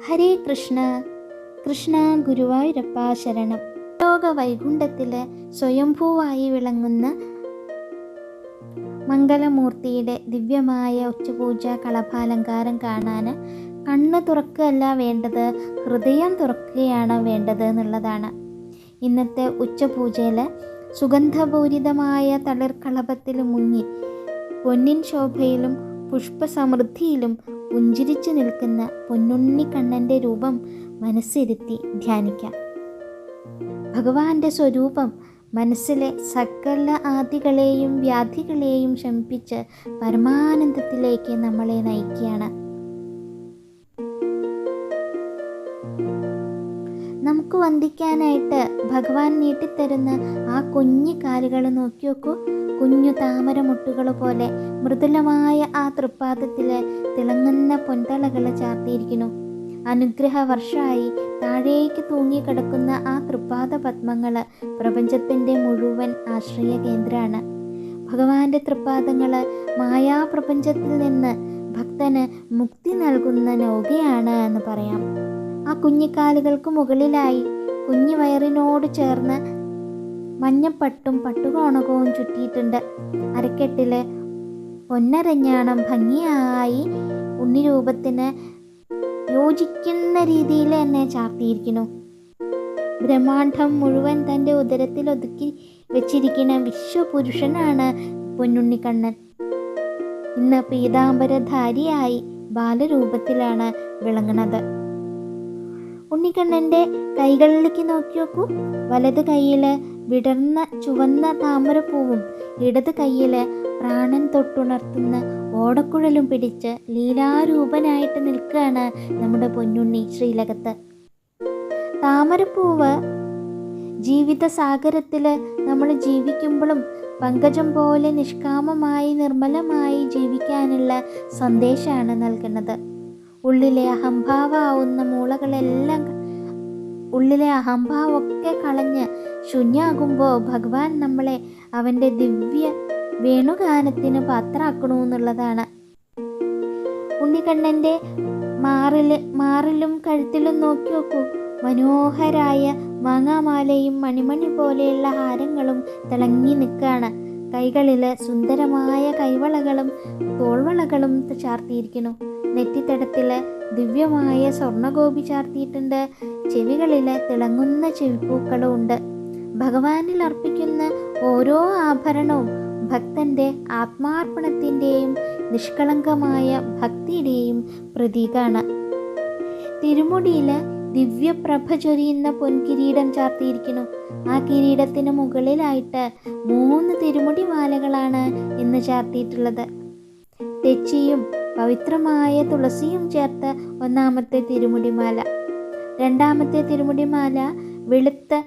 ഹരേ കൃഷ്ണ. കൃഷ്ണ ഗുരുവായൂരപ്പ ശരണം. ലോക വൈകുണ്ഠത്തിൽ സ്വയംഭൂവായി വിളങ്ങുന്ന മംഗലമൂർത്തിയുടെ ദിവ്യമായ ഉച്ചപൂജ കളഭാലങ്കാരം കാണാൻ കണ്ണ് തുറക്കുകയല്ല വേണ്ടത്, ഹൃദയം തുറക്കുകയാണ് വേണ്ടത് എന്നുള്ളതാണ്. ഇന്നത്തെ ഉച്ചപൂജയിൽ സുഗന്ധപൂരിതമായ തളിർക്കളഭത്തിൽ മുങ്ങി പൊന്നിൻ ശോഭയിലും പുഷ്പസമൃദ്ധിയിലും പുഞ്ചിരിച്ചു നിൽക്കുന്ന പൊന്നുണ്ണിക്കണ്ണൻ്റെ രൂപം മനസ്സിരുത്തി ധ്യാനിക്കാം. ഭഗവാന്റെ സ്വരൂപം മനസ്സിലെ സകല ആദികളെയും വ്യാധികളെയും ശമിപ്പിച്ച് പരമാനന്ദത്തിലേക്ക് നമ്മളെ നയിക്കുകയാണ്. നമുക്ക് വന്ദിക്കാനായിട്ട് ഭഗവാൻ നീട്ടിത്തരുന്ന ആ കുഞ്ഞു കാലുകൾ നോക്കി നോക്കൂ. കുഞ്ഞു താമരമുട്ടുകൾ പോലെ മൃദുലമായ ആ തൃപ്പാദത്തിൽ തിളങ്ങുന്ന പൊന്തളകൾ ചാർത്തിയിരിക്കുന്നു. അനുഗ്രഹ വർഷമായി താഴേക്ക് തൂങ്ങിക്കിടക്കുന്ന ആ തൃപ്പാദ പത്മങ്ങൾ പ്രപഞ്ചത്തിൻ്റെ മുഴുവൻ ആശ്രയ കേന്ദ്രമാണ്. ഭഗവാന്റെ തൃപ്പാദങ്ങൾ മായാപ്രപഞ്ചത്തിൽ നിന്ന് ഭക്തന് മുക്തി നൽകുന്ന നൗകയാണ് എന്ന് പറയാം. ആ കുഞ്ഞിക്കാലുകൾക്ക് മുകളിലായി കുഞ്ഞു വയറിനോട് ചേർന്ന് മഞ്ഞപ്പട്ടും പട്ടുകോണകവും ചുറ്റിയിട്ടുണ്ട്. അരക്കെട്ടിൽ പൊന്നരഞ്ഞാണം ഭംഗിയായി ഉണ്ണിരൂപത്തിന് യോജിക്കുന്ന രീതിയിൽ തന്നെ ചാർത്തിയിരിക്കുന്നു. ബ്രഹ്മാണ്ഡം മുഴുവൻ തൻ്റെ ഉദരത്തിൽ ഒതുക്കി വെച്ചിരിക്കുന്ന വിശ്വപുരുഷനാണ് പൊന്നുണ്ണിക്കണ്ണൻ. ഇന്ന് പീതാംബരധാരിയായി ബാലരൂപത്തിലാണ് വിളങ്ങുന്നത്. ഉണ്ണിക്കണ്ണൻ്റെ കൈകളിലേക്ക് നോക്കി നോക്കൂ. വലത് കൈയിൽ വിടർന്ന ചുവന്ന താമരപ്പൂവും ഇടത് കൈയിൽ പ്രാണൻ തൊട്ടുണർത്തുന്ന ഓടക്കുഴലും പിടിച്ച് ലീലാരൂപനായിട്ട് നിൽക്കുകയാണ് നമ്മുടെ പൊന്നുണ്ണി ശ്രീലകത്ത്. താമരപ്പൂവ് ജീവിതസാഗരത്തിൽ നമ്മൾ ജീവിക്കുമ്പോഴും പങ്കജം പോലെ നിഷ്കാമമായി നിർമ്മലമായി ജീവിക്കാനുള്ള സന്ദേശമാണ് നൽകുന്നത്. ഉള്ളിലെ അഹംഭാവമാവുന്ന മൂളകളെല്ലാം ഉള്ളിലെ അഹംഭാവമൊക്കെ കളഞ്ഞ് ശൂന്യാകുമ്പോൾ ഭഗവാൻ നമ്മളെ അവൻ്റെ ദിവ്യ വേണുഗാനത്തിന് പാത്രമാക്കണമെന്നുള്ളതാണ്. ഉണ്ണിക്കണ്ണൻ്റെ മാറിലും കഴുത്തിലും നോക്കി നോക്കൂ. മനോഹരായ മാങ്ങാമാലയും മണിമണി പോലെയുള്ള ഹാരങ്ങളും തിളങ്ങി നിൽക്കുകയാണ്. കൈകളിൽ സുന്ദരമായ കൈവളകളും തോൾവളകളും ചാർത്തിയിരിക്കുന്നു. നെറ്റിത്തടത്തിൽ ദിവ്യമായ സ്വർണ്ണഗോപി ചാർത്തിയിട്ടുണ്ട്. ചെവികളിൽ തിളങ്ങുന്ന ചെവിപ്പൂക്കളും ഉണ്ട്. ഭഗവാനിൽ അർപ്പിക്കുന്ന ഓരോ ആഭരണവും ഭക്തൻ്റെ ആത്മാർപ്പണത്തിൻ്റെയും നിഷ്കളങ്കമായ ഭക്തിയുടെയും പ്രതീകമാണ്. തിരുമുടിയിൽ ദിവ്യപ്രഭ ചൊരിയുന്ന പൊൻകിരീടം ചാർത്തിയിരിക്കുന്നു. ആ കിരീടത്തിന് മുകളിലായിട്ട് 3 തിരുമുടി മാലകളാണ് ഇന്ന് ചാർത്തിയിട്ടുള്ളത്. തെച്ചിയും പവിത്രമായ തുളസിയും ചേർത്ത ഒന്നാമത്തെ തിരുമുടിമാല. രണ്ടാമത്തെ തിരുമുടിമാല വെളുത്ത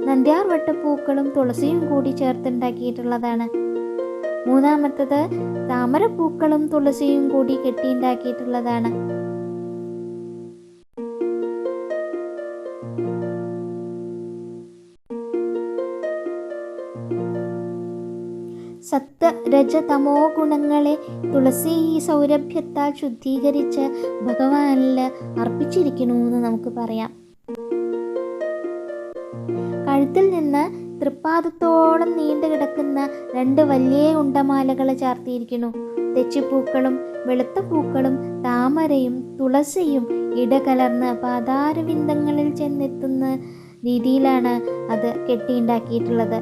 നന്ദ്യാർവട്ടപ്പൂക്കളും തുളസിയും കൂടി ചേർത്തുണ്ടാക്കിയിട്ടുള്ളതാണ്. മൂന്നാമത്തത് താമരപ്പൂക്കളും തുളസിയും കൂടി കെട്ടിയുണ്ടാക്കിയിട്ടുള്ളതാണ്. സത്വ രജ തമോ ഗുണങ്ങളെ തുളസി സൗരഭ്യത്താൽ ശുദ്ധീകരിച്ച് ഭഗവാനിൽ അർപ്പിച്ചിരിക്കുന്നു എന്ന് നമുക്ക് പറയാം. കഴുത്തിൽ നിന്ന് തൃപ്പാദത്തോളം നീണ്ടു കിടക്കുന്ന 2 വലിയ ഉണ്ടമാലകൾ ചാർത്തിയിരിക്കുന്നു. തെച്ചിപ്പൂക്കളും വെളുത്ത പൂക്കളും താമരയും തുളസിയും ഇടകലർന്ന് പാതാരവിന്ദങ്ങളിൽ ചെന്നെത്തുന്ന രീതിയിലാണ് അത് കെട്ടിയുണ്ടാക്കിയിട്ടുള്ളത്.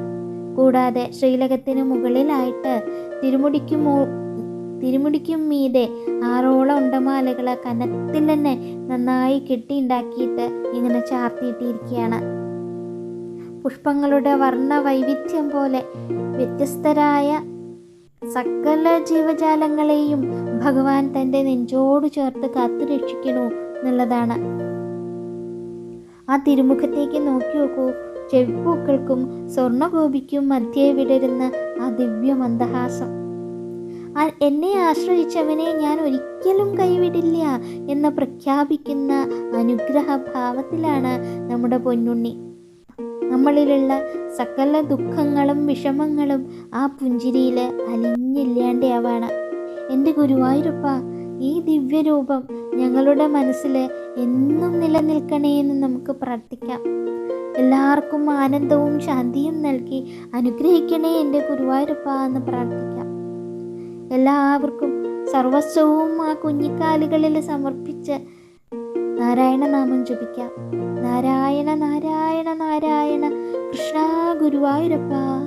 കൂടാതെ ശ്രീലകത്തിന് മുകളിലായിട്ട് തിരുമുടിക്കും മീതെ 6ഓളം ഉണ്ടമാലകൾ കനത്തിൽ തന്നെ നന്നായി കെട്ടിയുണ്ടാക്കിയിട്ട് ഇങ്ങനെ ചാർത്തിയിട്ടിരിക്കുകയാണ്. പുഷ്പങ്ങളുടെ വർണ്ണ വൈവിധ്യം പോലെ വ്യത്യസ്തരായ സകല ജീവജാലങ്ങളെയും ഭഗവാൻ തൻ്റെ നെഞ്ചോട് ചേർത്ത് കാത്തുരക്ഷിക്കുന്നു എന്നുള്ളതാണ്. ആ തിരുമുഖത്തേക്ക് നോക്കി നോക്കൂ. ചെവിപ്പൂക്കൾക്കും സ്വർണ്ണഗോപിക്കും മധ്യേ വിടരുന്ന ആ ദിവ്യ മന്ദഹാസം. എന്നെ ആശ്രയിച്ചവനെ ഞാൻ ഒരിക്കലും കൈവിടില്ല എന്ന് പ്രഖ്യാപിക്കുന്ന അനുഗ്രഹഭാവത്തിലാണ് നമ്മുടെ പൊന്നുണ്ണി. നമ്മളിലുള്ള സകല ദുഃഖങ്ങളും വിഷമങ്ങളും ആ പുഞ്ചിരിയിൽ അലിഞ്ഞില്ലാണ്ടാവാണ്. എൻ്റെ ഗുരുവായൂരപ്പ, ഈ ദിവ്യരൂപം ഞങ്ങളുടെ മനസ്സിൽ എന്നും നിലനിൽക്കണേ എന്ന് നമുക്ക് പ്രാർത്ഥിക്കാം. എല്ലാവർക്കും ആനന്ദവും ശാന്തിയും നൽകി അനുഗ്രഹിക്കണേ എൻ്റെ ഗുരുവായൂരപ്പ എന്ന് പ്രാർത്ഥിക്കാം. എല്ലാവർക്കും സർവസ്വവും ആ കുഞ്ഞിക്കാലുകളിൽ സമർപ്പിച്ച് നാരായണ നാമം ജപിക്കാം. നാരായണ നാരായണ നാരായണ കൃഷ്ണ ഗുരുവായൂരപ്പ.